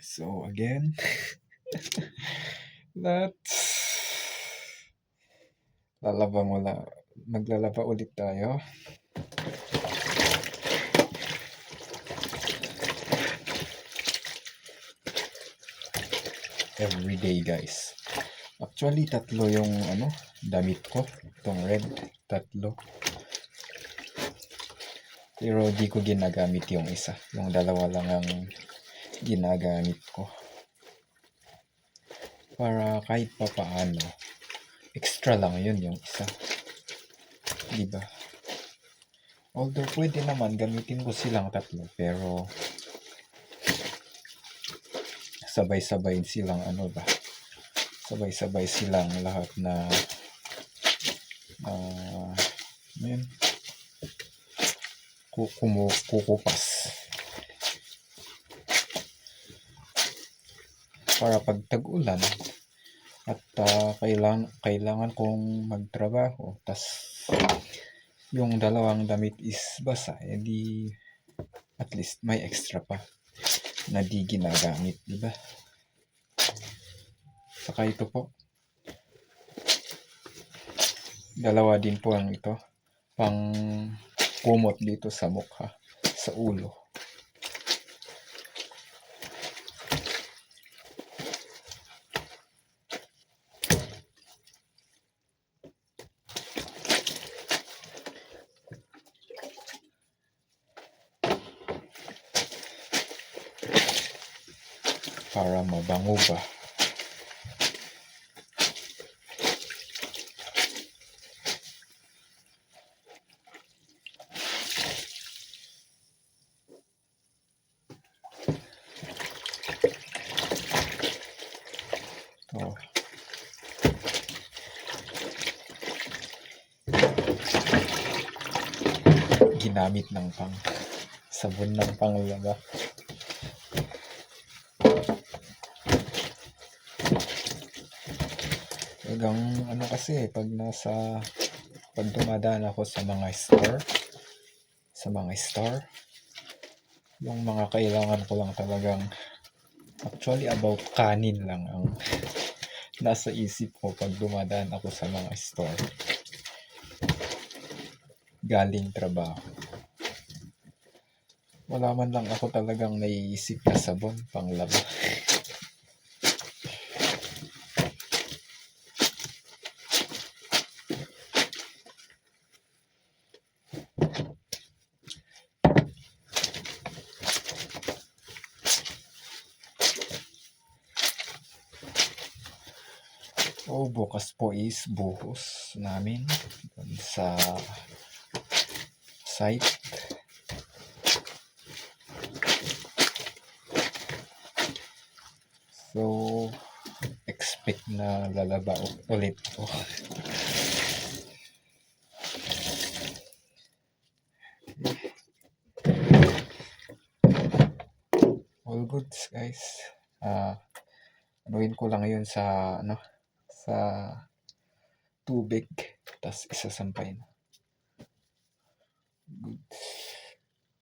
So again, let's maglalaba ulit tayo. Every day, guys. Actually, tatlo yung damit ko. Itong red, tatlo. Pero di ko ginagamit yung isa. Yung dalawa lang ang ginagamit ko. Para kahit pa paano, extra lang yun yung isa. Diba? Although pwede naman gamitin ko silang tatlo, pero sabay-sabay silang sabay-sabay silang lahat na yun, kukupas para pag tag-ulan at kailangan kong magtrabaho, tas yung dalawang damit is basa, edi at least may extra pa na di ginagamit, diba? Saka ito po, dalawa din po ang ito, pang kumot dito sa mukha, sa ulo. Para mabango ba. Oh. Ginamit ng sabon ng panglaba. Talagang kasi pag dumadaan ako sa mga store, yung mga kailangan ko lang talagang, actually about kanin lang ang nasa isip ko pag dumadaan ako sa mga store galing trabaho. Wala man lang ako talagang naiisip na sabon panglaba. Bukas po is buhos namin sa site. So, expect na lalaba ulit po. All goods, guys. Anuin ko lang yun sa tubig, tas isasampay na. Goods.